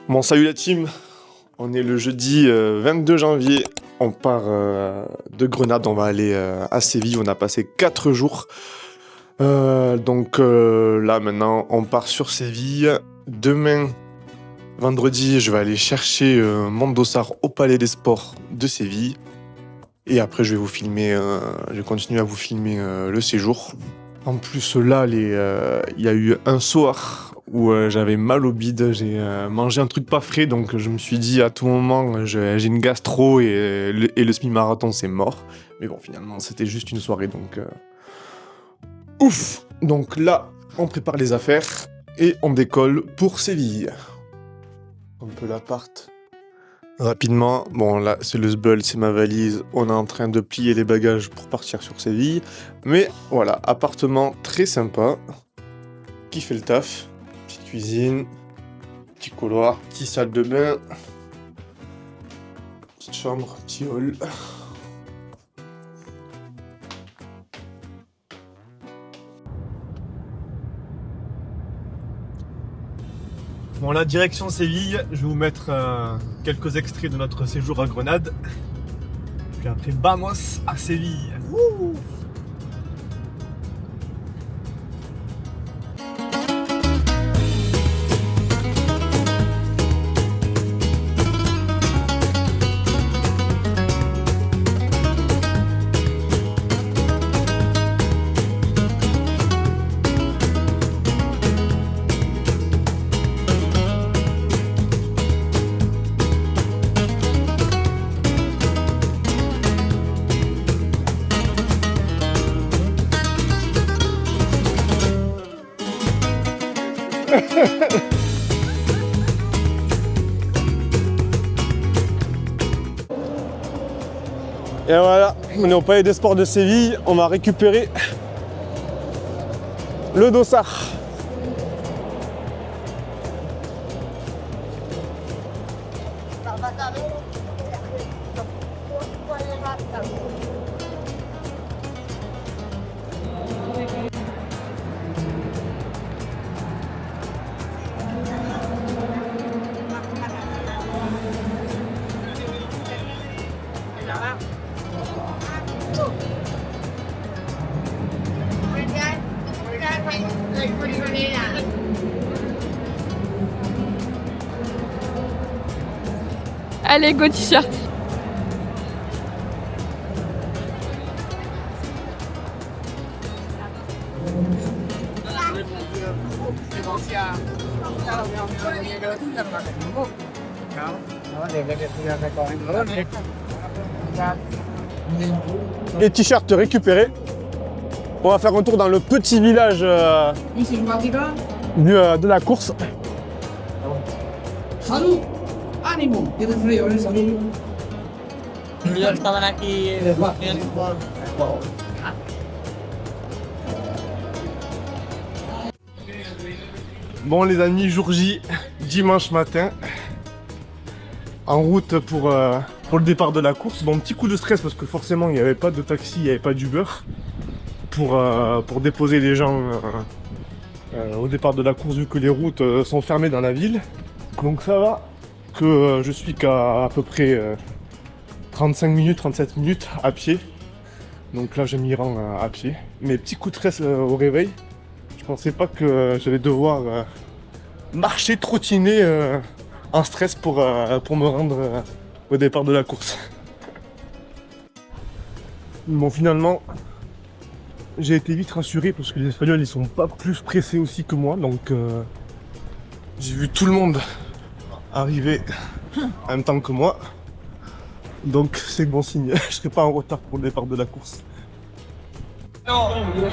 Bon, salut la team, on est le jeudi 22 janvier, on part de Grenade, on va aller à Séville, on a passé 4 jours. Là maintenant on part sur Séville. Demain, vendredi, je vais aller chercher mon dossard au Palais des Sports de Séville. Et après je vais vous filmer, je vais continuer à vous filmer le séjour. En plus là, il y a eu un soir où j'avais mal au bide, j'ai mangé un truc pas frais, donc je me suis dit à tout moment j'ai une gastro et le semi-marathon c'est mort. Mais bon, finalement c'était juste une soirée, donc ouf. Donc là, on prépare les affaires et on décolle pour Séville. Un peu l'appart. Rapidement, bon là c'est le sbul, c'est ma valise, on est en train de plier les bagages pour partir sur Séville. Mais voilà, appartement très sympa, qui fait le taf. Petite cuisine, petit couloir, petite salle de bain, petite chambre, petit hall. Bon, la direction Séville, je vais vous mettre quelques extraits de notre séjour à Grenade. Puis après, vamos à Séville. Wouh! Et voilà, on est au Palais des Sports de Séville, on va récupérer le dossard. Allez, go t-shirt. Les t-shirts récupérés. On va faire un tour dans le petit village de la course. Salud, ánimo, tienes frío, salud. Ellos estaban aquí. Bon les amis, jour J, dimanche matin, en route pour le départ de la course. Bon, petit coup de stress parce que forcément il n'y avait pas de taxi, il n'y avait pas d'Uber pour déposer les gens au départ de la course, vu que les routes sont fermées dans la ville. Donc ça va, que je suis qu'à peu près 35 minutes, 37 minutes à pied. Donc là je m'y rends à pied. Mais petit coup de stress au réveil. Je pensais pas que j'allais devoir marcher, trottiner en stress pour me rendre au départ de la course. Bon, finalement, j'ai été vite rassuré parce que les Espagnols ils sont pas plus pressés aussi que moi. Donc j'ai vu tout le monde arriver en même temps que moi. Donc c'est bon signe, je serai pas en retard pour le départ de la course.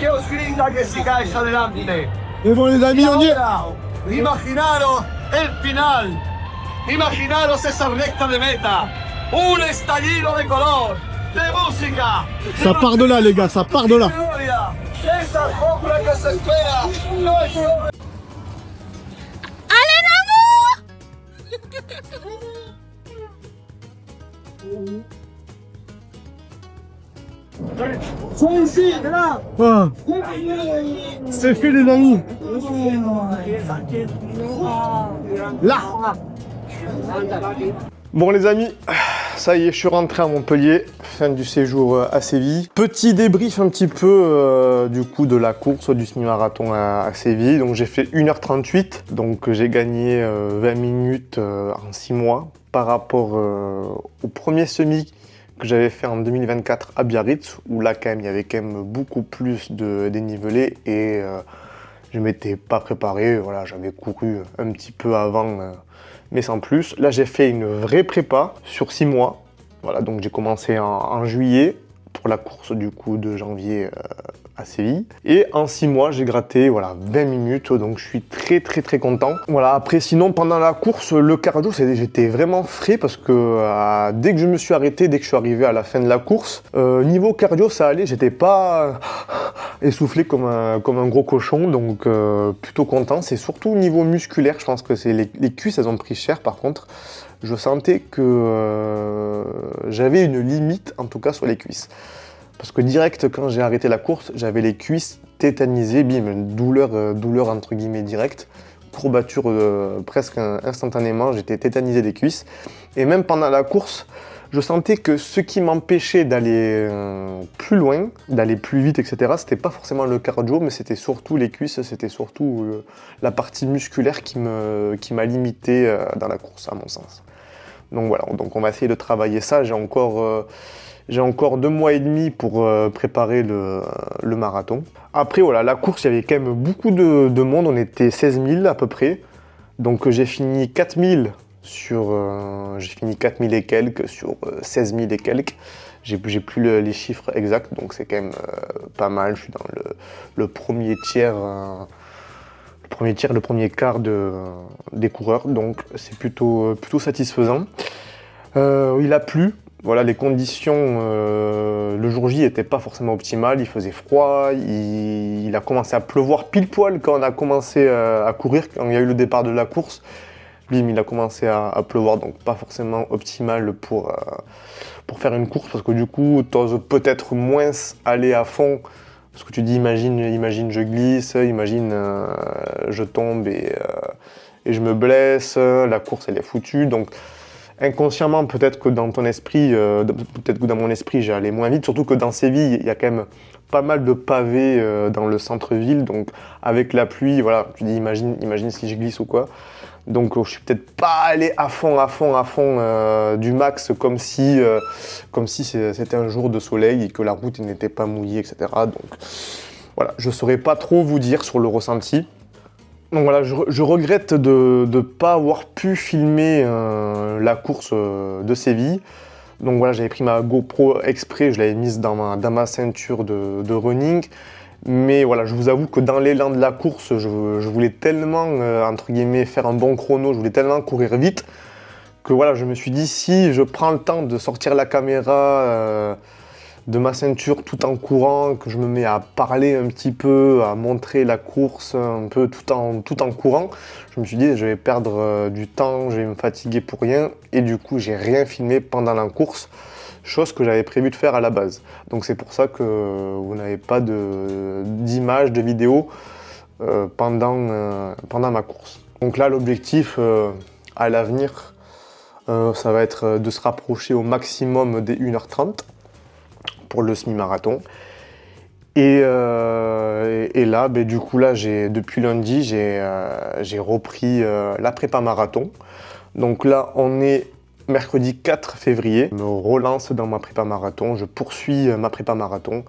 ¿Qué os grita que sigáis adelante? Et bon les amis, on y est. Imaginaros el final. Imaginaros esa recta de meta. Un estallido de color, de música. Ça part de là les gars, ça part de là. Esa alfombra que se espera. No es sobre... Allez, Sois ici, là. Ah, c'est fait les amis. Là. Bon les amis, ça y est, je suis rentré à Montpellier, fin du séjour à Séville. Petit débrief un petit peu du coup de la course du semi-marathon à Séville. Donc j'ai fait 1h38, donc j'ai gagné 20 minutes en 6 mois par rapport au premier semi que j'avais fait en 2024 à Biarritz, où là quand même il y avait quand même beaucoup plus de dénivelé et je m'étais pas préparé, voilà, j'avais couru un petit peu avant, mais sans plus. Là, j'ai fait une vraie prépa sur 6 mois. Voilà, donc j'ai commencé en juillet pour la course du coup de janvier à Séville. Et en 6 mois, j'ai gratté voilà, 20 minutes, donc je suis très content. Voilà, après sinon, pendant la course, le cardio, j'étais vraiment frais parce que dès que je me suis arrêté, dès que je suis arrivé à la fin de la course, niveau cardio, ça allait, j'étais pas essoufflé comme un gros cochon, donc plutôt content. C'est surtout au niveau musculaire, je pense que c'est les cuisses, elles ont pris cher par contre. Je sentais que j'avais une limite, en tout cas sur les cuisses. Parce que direct, quand j'ai arrêté la course, j'avais les cuisses tétanisées, bim, douleur entre guillemets directe, courbature presque instantanément, j'étais tétanisé des cuisses. Et même pendant la course, je sentais que ce qui m'empêchait d'aller plus loin, d'aller plus vite, etc., c'était pas forcément le cardio, mais c'était surtout les cuisses, c'était surtout la partie musculaire qui m'a limité dans la course, à mon sens. Donc voilà, donc on va essayer de travailler ça. J'ai encore 2 mois et demi pour préparer le marathon. Après voilà, la course, il y avait quand même beaucoup de monde, on était 16 000 à peu près. Donc j'ai fini 4 000 et quelques sur 16 000 et quelques. J'ai plus les chiffres exacts, donc c'est quand même pas mal. Je suis dans le premier tiers, le premier quart des coureurs, donc c'est plutôt satisfaisant. Il a plu. Voilà, les conditions le jour J n'étaient pas forcément optimales, il faisait froid, il a commencé à pleuvoir pile poil quand on a commencé à courir, quand il y a eu le départ de la course. Bim, il a commencé à pleuvoir, donc pas forcément optimal pour faire une course, parce que du coup, tu oses peut-être moins aller à fond, parce que tu dis imagine je glisse, imagine je tombe et je me blesse, la course elle est foutue, donc inconsciemment, peut-être que dans ton esprit, peut-être que dans mon esprit, j'allais moins vite. Surtout que dans Séville, il y a quand même pas mal de pavés dans le centre-ville. Donc, avec la pluie, voilà, tu dis, imagine si je glisse ou quoi. Donc, je suis peut-être pas allé à fond du max, comme si c'était un jour de soleil et que la route n'était pas mouillée, etc. Donc, voilà, je saurais pas trop vous dire sur le ressenti. Donc voilà, je regrette de ne pas avoir pu filmer la course de Séville. Donc voilà, j'avais pris ma GoPro exprès, je l'avais mise dans ma ceinture de running. Mais voilà, je vous avoue que dans l'élan de la course, je voulais tellement, entre guillemets, faire un bon chrono, je voulais tellement courir vite, que voilà, je me suis dit, si je prends le temps de sortir la caméra de ma ceinture tout en courant, que je me mets à parler un petit peu, à montrer la course un peu tout en courant, je me suis dit je vais perdre du temps, je vais me fatiguer pour rien, et du coup j'ai rien filmé pendant la course, chose que j'avais prévu de faire à la base. Donc c'est pour ça que vous n'avez pas d'image, de vidéo pendant ma course. Donc là l'objectif à l'avenir, ça va être de se rapprocher au maximum des 1h30 pour le semi-marathon. Et là, du coup, depuis lundi, j'ai repris la prépa marathon. Donc là, on est mercredi 4 février. Je me relance dans ma prépa marathon, je poursuis ma prépa marathon.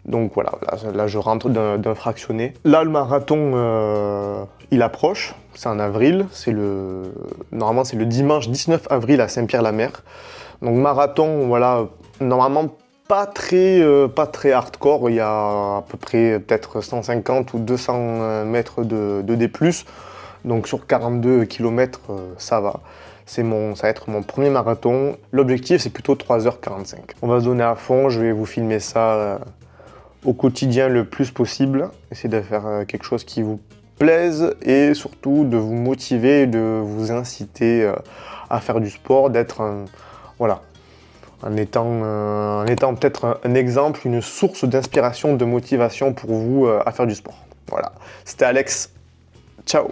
Donc voilà, là je rentre d'un fractionné. Là, le marathon, il approche, c'est en avril. Normalement, c'est le dimanche 19 avril à Saint-Pierre-la-Mer. Donc marathon, voilà, normalement, pas très hardcore, il y a à peu près peut-être 150 ou 200 mètres de D+, donc sur 42 km, ça va. Ça va être mon premier marathon. L'objectif, c'est plutôt 3h45. On va se donner à fond, je vais vous filmer ça au quotidien le plus possible. Essayer de faire quelque chose qui vous plaise et surtout de vous motiver, de vous inciter à faire du sport, d'être voilà. En étant peut-être un exemple, une source d'inspiration, de motivation pour vous à faire du sport. Voilà, c'était Alex, ciao!